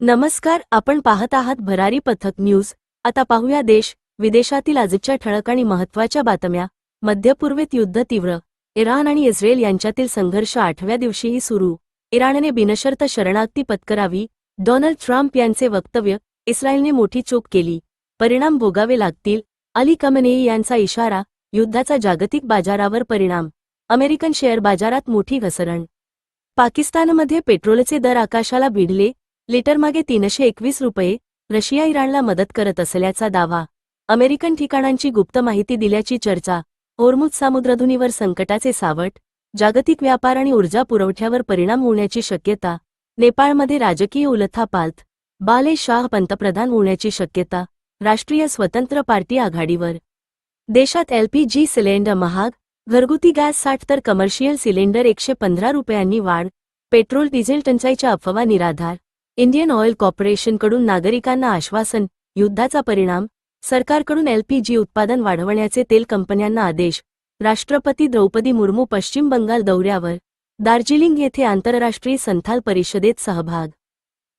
नमस्कार, आपण पाहत आहात भरारी पथक न्यूज। आता पाहूया देश विदेशातील आजच्या ठळक आणि महत्त्वाच्या बातम्या। मध्य पूर्वेत युद्ध तीव्र, इराण आणि इस्रायल यांच्यातील संघर्ष 8व्या दिवशीही सुरू। इराणने बिनशर्त शरणागती पत्करावी, डोनाल्ड ट्रम्प यांचे वक्तव्य। इस्रायलने मोठी चूक केली, परिणाम भोगावे लागतील, अली खमेनेई यांचा इशारा। युद्धाचा जागतिक बाजारावर परिणाम, अमेरिकन शेअर बाजारात मोठी घसरण। पाकिस्तानमध्ये पेट्रोलचे दर आकाशाला भिडले, लिटरमागे 321 रुपये। रशिया इराणला मदत करत असल्याचा दावा, अमेरिकन ठिकाणांची गुप्त माहिती दिल्याची चर्चा। होर्मुझ सामुद्रधुनीवर संकटाचे सावट, जागतिक व्यापार आणि ऊर्जा पुरवठ्यावर परिणाम होण्याची शक्यता। नेपाळमध्ये राजकीय उलथापालथ, बाले शाह पंतप्रधान होण्याची शक्यता। राष्ट्रीय स्वतंत्र पार्टी आघाडीवर। देशात LPG सिलेंडर महाग, घरगुती गॅस 60 तर कमर्शियल सिलेंडर 115 रुपयांनी वाढ। पेट्रोल डिझेल टंचाईच्या अफवा निराधार, इंडियन ऑइल कॉर्पोरेशनकडून नागरिकांना आश्वासन। युद्धाचा परिणाम, सरकारकडून LPG उत्पादन वाढवण्याचे तेल कंपन्यांना आदेश। राष्ट्रपती द्रौपदी मुर्मू पश्चिम बंगाल दौऱ्यावर, दार्जिलिंग येथे आंतरराष्ट्रीय संथाल परिषदेत सहभाग।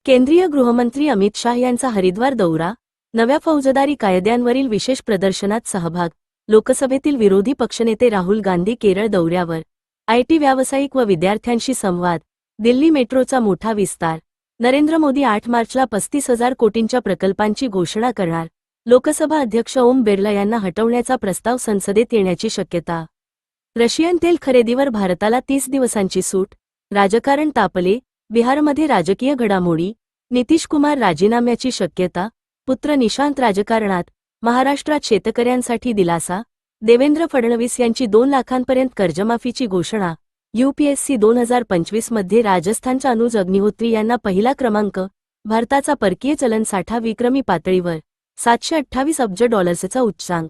केंद्रीय गृहमंत्री अमित शाह यांचा हरिद्वार दौरा, नव्या फौजदारी कायद्यांवरील विशेष प्रदर्शनात सहभाग। लोकसभेतील विरोधी पक्षनेते राहुल गांधी केरळ दौऱ्यावर, IT व्यावसायिक व विद्यार्थ्यांशी संवाद। दिल्ली मेट्रोचा मोठा विस्तार, नरेंद्र मोदी 8 मार्चला 35,000 कोटींच्या प्रकल्पांची घोषणा करणार। लोकसभा अध्यक्ष ओम बिर्ला यांना हटवण्याचा प्रस्ताव संसदेत येण्याची शक्यता। रशियन तेल खरेदीवर भारताला 30 दिवसांची सूट, राजकारण तापले। बिहारमध्ये राजकीय घडामोडी, नितीश कुमार राजीनाम्याची शक्यता, पुत्र निशांत राजकारणात। महाराष्ट्रात शेतकऱ्यांसाठी दिलासा, देवेंद्र फडणवीस यांची 2 लाखांपर्यंत कर्जमाफीची घोषणा। UPSC 2025 मध्ये राजस्थानच्या अनुज अग्निहोत्री यांना पहिला क्रमांक। भारताचा परकीय चलन साठा विक्रमी पातळीवर, $728 अब्ज चा उच्चांक।